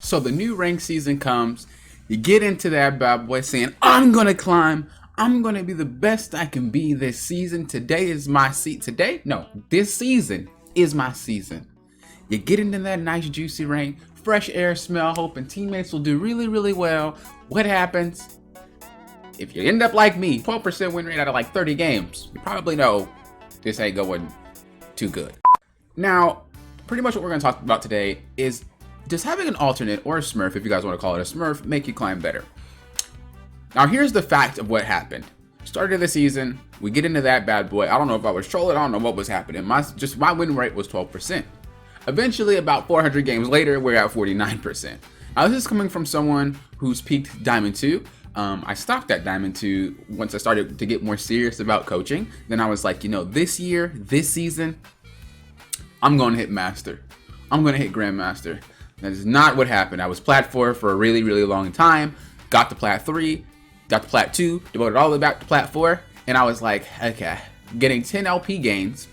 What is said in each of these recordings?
So the new rank season comes. You get into that bad boy saying, I'm going to climb. I'm going to be the best I can be this season. Today is my seat. Today? No, this season is my season. You get into that nice juicy rank, fresh air smell, hoping teammates will do really, really well. What happens? If you end up like me, 12% win rate out of like 30 games, you probably know this ain't going too good. Now, pretty much what we're going to talk about today is, does having an alternate or a smurf, if you guys want to call it a smurf, make you climb better? Now, here's the fact of what happened. Started of the season, we get into that bad boy. I don't know if I was trolling, I don't know what was happening. My win rate was 12%. Eventually, about 400 games later, we're at 49%. Now, this is coming from someone who's peaked Diamond 2. I stopped at Diamond 2 once I started to get more serious about coaching. Then I was like, this year, this season, I'm going to hit Master. I'm going to hit Grandmaster. That is not what happened. I was Plat 4 for a really, really long time. Got to Plat 3, got to Plat 2, devoted all the way back to Plat 4. And I was like, okay, getting 10 LP gains.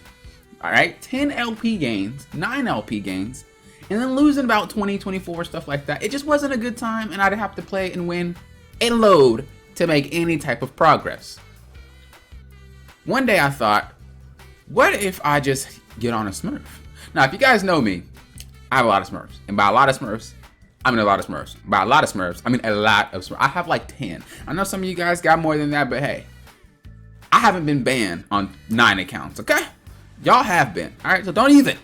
All right, 10 LP gains, 9 LP gains, and then losing about 20, 24, stuff like that. It just wasn't a good time, and I'd have to play and win and load to make any type of progress. One day I thought, what if I just get on a smurf? Now, if you guys know me, I have a lot of smurfs. And by a lot of smurfs, I mean a lot of smurfs. By a lot of smurfs, I mean a lot of smurfs. I have like 10. I know some of you guys got more than that, but hey, I haven't been banned on 9 accounts, okay? Y'all have been, all right? So don't even.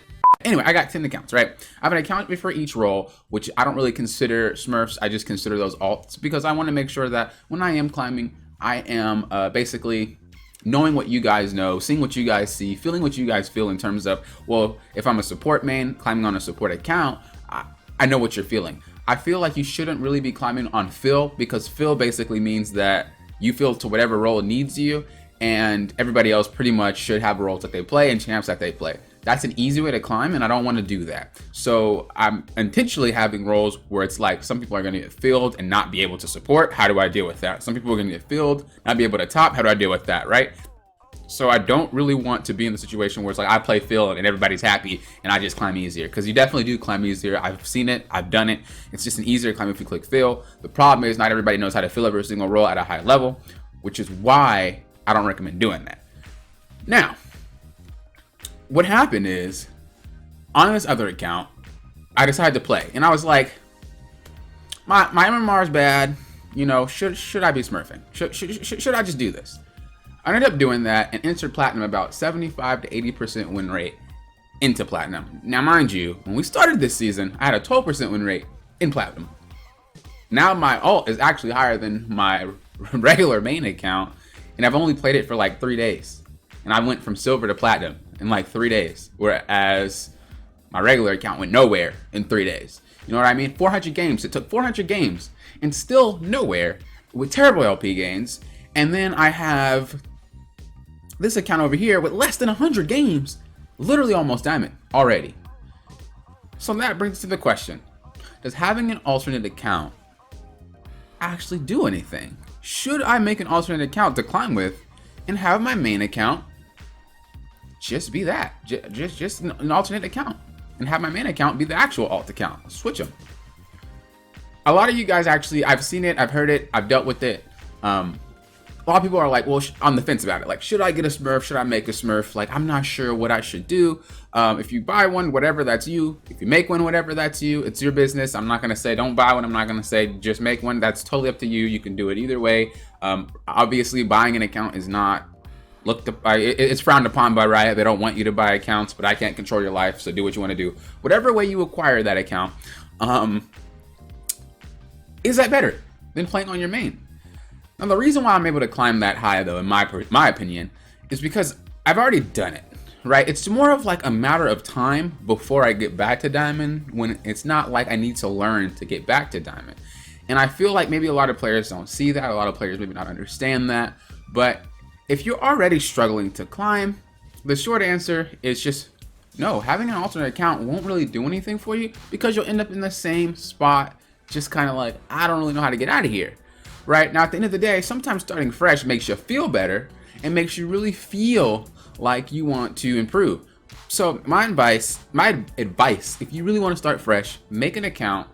Anyway, I got 10 accounts, right? I have an account for each role, which I don't really consider smurfs. I just consider those alts because I want to make sure that when I am climbing, I am basically knowing what you guys know, seeing what you guys see, feeling what you guys feel in terms of, well, if I'm a support main climbing on a support account, I know what you're feeling. I feel like you shouldn't really be climbing on fill because fill basically means that you feel to whatever role needs you, and everybody else pretty much should have roles that they play and champs that they play. That's an easy way to climb, and I don't want to do that. So I'm intentionally having roles where it's like some people are going to get filled and not be able to support. How do I deal with that? Some people are going to get filled, not be able to top. How do I deal with that, right? So I don't really want to be in the situation where it's like I play fill and everybody's happy and I just climb easier, because you definitely do climb easier. I've seen it, I've done it. It's just an easier climb if you click fill. The problem is not everybody knows how to fill every single role at a high level, which is why I don't recommend doing that. Now, what happened is, on this other account, I decided to play, and I was like, my MMR is bad. Should I be smurfing? Should I just do this? I ended up doing that and entered platinum about 75 to 80% win rate into platinum. Now, mind you, when we started this season, I had a 12% win rate in platinum. Now my alt is actually higher than my regular main account, and I've only played it for like 3 days. And I went from silver to platinum in like 3 days, whereas my regular account went nowhere in 3 days. You know what I mean? 400 games. It took 400 games and still nowhere with terrible LP gains. And then I have this account over here with less than 100 games, literally almost diamond already. So that brings us to the question, does having an alternate account actually do anything? Should I make an alternate account to climb with and have my main account just be that, just an alternate account, and have my main account be the actual alt account? Switch them. A lot of you guys actually, I've seen it, I've heard it, I've dealt with it. A lot of people are like, well, on the fence about it. Like, should I get a smurf? Should I make a smurf? Like, I'm not sure what I should do. If you buy one, whatever, that's you. If you make one, whatever, that's you. It's your business. I'm not going to say don't buy one. I'm not going to say just make one. That's totally up to you. You can do it either way. Obviously, buying an account is not looked up. It's frowned upon by Riot. They don't want you to buy accounts, but I can't control your life. So do what you want to do. Whatever way you acquire that account, is that better than playing on your main? Now, the reason why I'm able to climb that high, though, in my opinion, is because I've already done it, right? It's more of like a matter of time before I get back to Diamond, when it's not like I need to learn to get back to Diamond. And I feel like maybe a lot of players don't see that. A lot of players maybe not understand that. But if you're already struggling to climb, the short answer is just no. Having an alternate account won't really do anything for you, because you'll end up in the same spot, just kind of like, I don't really know how to get out of here. Right now, at the end of the day, sometimes starting fresh makes you feel better and makes you really feel like you want to improve. So my advice, if you really want to start fresh, make an account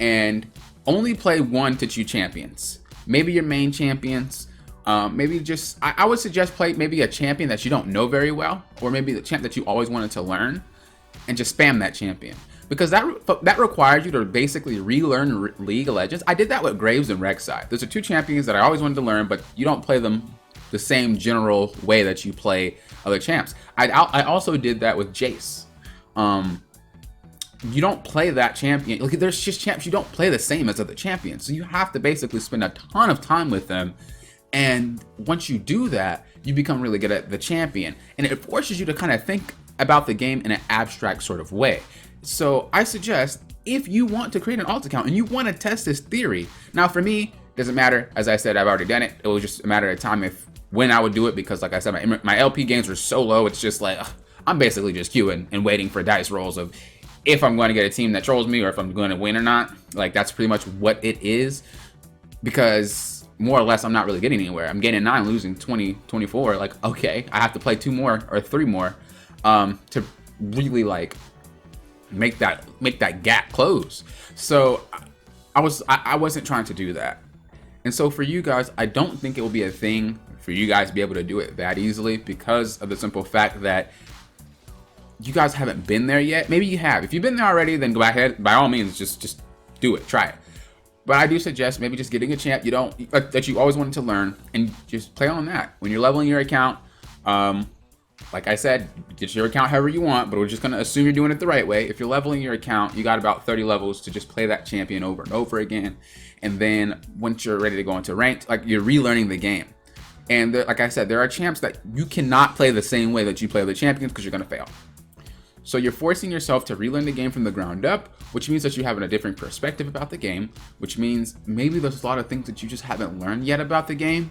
and only play 1 to 2 champions. Maybe your main champions. Maybe just, I would suggest play maybe a champion that you don't know very well, or maybe the champ that you always wanted to learn, and just spam that champion. Because that requires you to basically relearn League of Legends. I did that with Graves and Rek'Sai. Those are 2 champions that I always wanted to learn, but you don't play them the same general way that you play other champs. I also did that with Jace. You don't play that champion. Look, there's just champs you don't play the same as other champions. So you have to basically spend a ton of time with them. And once you do that, you become really good at the champion. And it forces you to kind of think about the game in an abstract sort of way. So I suggest, if you want to create an alt account and you want to test this theory, now for me, doesn't matter. As I said, I've already done it. It was just a matter of time when I would do it, because like I said, my LP games were so low. It's just like, I'm basically just queuing and waiting for dice rolls of if I'm going to get a team that trolls me or if I'm going to win or not. Like, that's pretty much what it is, because more or less I'm not really getting anywhere. I'm gaining 9, losing 20, 24. Like, okay, I have to play 2 more or 3 more to really like make that gap close. So I wasn't trying to do that. And so for you guys, I don't think it will be a thing for you guys to be able to do it that easily, because of the simple fact that you guys haven't been there yet. Maybe you have. If you've been there already, then go ahead, by all means, just do it, try it. But I do suggest maybe just getting a champ that you always wanted to learn, and just play on that. When you're leveling your account, like I said, get your account however you want, but we're just going to assume you're doing it the right way. If you're leveling your account, you got about 30 levels to just play that champion over and over again. And then once you're ready to go into ranked, like, you're relearning the game. And like I said, there are champs that you cannot play the same way that you play the champions, because you're going to fail. So you're forcing yourself to relearn the game from the ground up, which means that you have a different perspective about the game, which means maybe there's a lot of things that you just haven't learned yet about the game,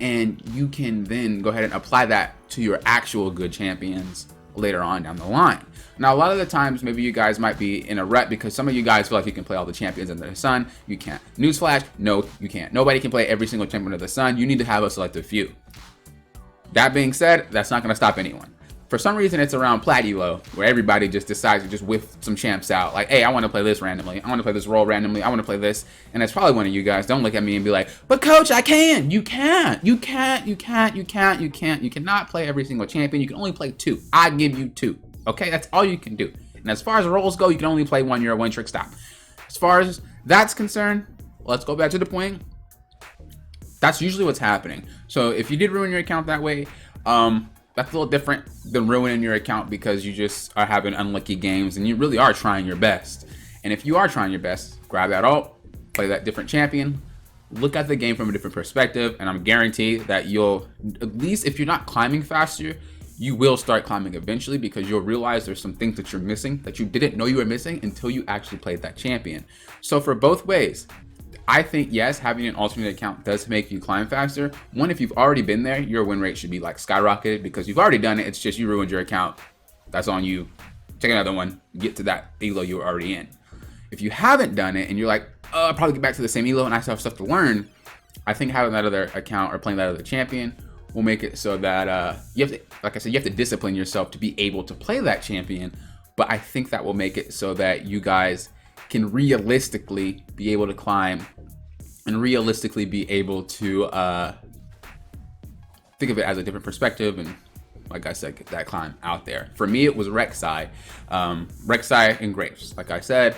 and you can then go ahead and apply that to your actual good champions later on down the line. Now, a lot of the times, maybe you guys might be in a rut because some of you guys feel like you can play all the champions under the sun. You can't. Newsflash, no, you can't. Nobody can play every single champion under the sun. You need to have a selective few. That being said, that's not going to stop anyone. For some reason, it's around Plat Elo, where everybody just decides to just whiff some champs out. Like, hey, I want to play this randomly. I want to play this role randomly. I want to play this. And that's probably one of you guys. Don't look at me and be like, but coach, I can. You can't. You can't. You can't. You can't. You can't. You cannot play every single champion. You can only play 2. I give you 2. Okay? That's all you can do. And as far as roles go, you can only play 1. You're a one-trick stop. As far as that's concerned, let's go back to the point. That's usually what's happening. So if you did ruin your account that way, that's a little different than ruining your account because you just are having unlucky games and you really are trying your best. And if you are trying your best, grab that ult, play that different champion, look at the game from a different perspective, and I'm guaranteed that you'll, at least if you're not climbing faster, you will start climbing eventually, because you'll realize there's some things that you're missing that you didn't know you were missing until you actually played that champion. So for both ways, I think, yes, having an alternate account does make you climb faster. One, if you've already been there, your win rate should be like skyrocketed because you've already done it. It's just you ruined your account. That's on you. Take another one, get to that elo you were already in. If you haven't done it and you're like, oh, I'll probably get back to the same elo and I still have stuff to learn, I think having that other account or playing that other champion will make it so that you have to, like I said, you have to discipline yourself to be able to play that champion. But I think that will make it so that you guys can realistically be able to climb and realistically be able to think of it as a different perspective, and like I said, get that climb out there. For me, it was Rek'Sai, and Graves, like I said,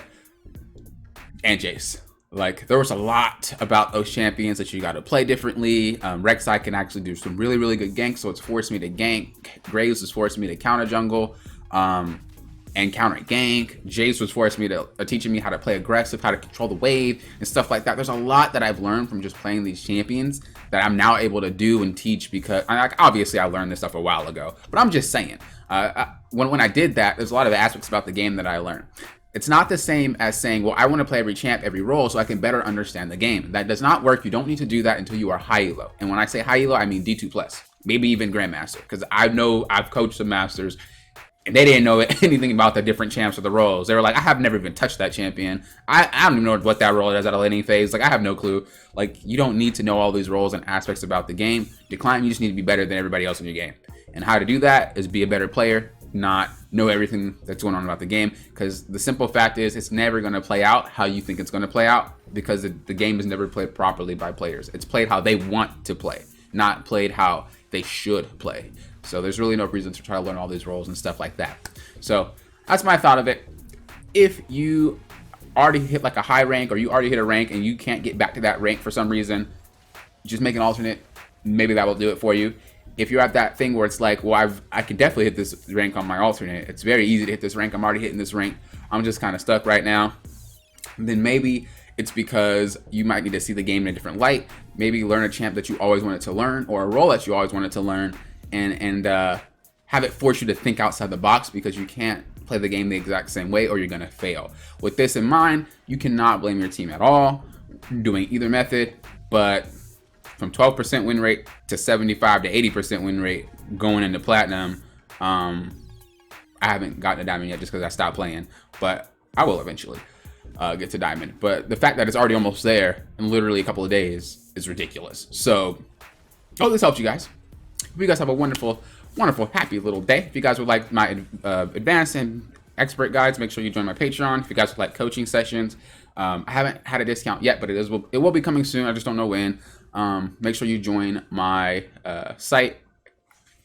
and Jace. Like, there was a lot about those champions that you got to play differently. Rek'Sai can actually do some really, really good ganks, so it's forced me to gank. Graves has forced me to counter jungle. And counter gank. Jace was forcing me to teaching me how to play aggressive, how to control the wave and stuff like that. There's a lot that I've learned from just playing these champions that I'm now able to do and teach, because obviously I learned this stuff a while ago, but I'm just saying, when I did that, there's a lot of aspects about the game that I learned. It's not the same as saying, well, I want to play every champ, every role, so I can better understand the game. That does not work. You don't need to do that until you are high elo. And when I say high elo, I mean D2+, maybe even Grandmaster, because I've coached some masters and they didn't know anything about the different champs or the roles. They were like, I have never even touched that champion. I don't even know what that role is at a laning phase. Like, I have no clue. Like, you don't need to know all these roles and aspects about the game. To climb, you just need to be better than everybody else in your game. And how to do that is be a better player, not know everything that's going on about the game, because the simple fact is it's never going to play out how you think it's going to play out, because the game is never played properly by players. It's played how they want to play, not played how they should play. So there's really no reason to try to learn all these roles and stuff like that. So that's my thought of it. If you already hit like a high rank, or you already hit a rank and you can't get back to that rank for some reason, just make an alternate. Maybe that will do it for you. If you're at that thing where it's like, well, I can definitely hit this rank on my alternate. It's very easy to hit this rank. I'm already hitting this rank. I'm just kind of stuck right now. Then maybe it's because you might need to see the game in a different light. Maybe learn a champ that you always wanted to learn, or a role that you always wanted to learn, and have it force you to think outside the box, because you can't play the game the exact same way or you're going to fail. With this in mind, you cannot blame your team at all doing either method, but from 12% win rate to 75 to 80% win rate going into platinum, I haven't gotten a diamond yet just because I stopped playing, but I will eventually get to diamond. But the fact that it's already almost there in literally a couple of days is ridiculous. So I hope this helps you guys. Hope you guys have a wonderful, happy little day. If you guys would like my advanced and expert guides, make sure you join my Patreon. If you guys would like coaching sessions, I haven't had a discount yet, but it will be coming soon. I just don't know when. Make sure you join my site.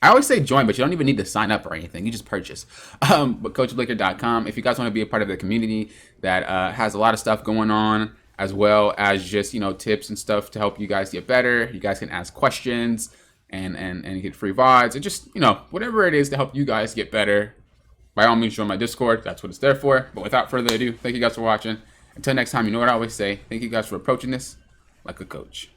I always say join, but you don't even need to sign up or anything. You just purchase. But CoachBlaker.com. If you guys want to be a part of the community that has a lot of stuff going on, as well as just, tips and stuff to help you guys get better. You guys can ask questions and get free VODs, and just, whatever it is to help you guys get better. By all means, join my Discord. That's what it's there for. But without further ado, thank you guys for watching. Until next time, you know what I always say. Thank you guys for approaching this like a coach.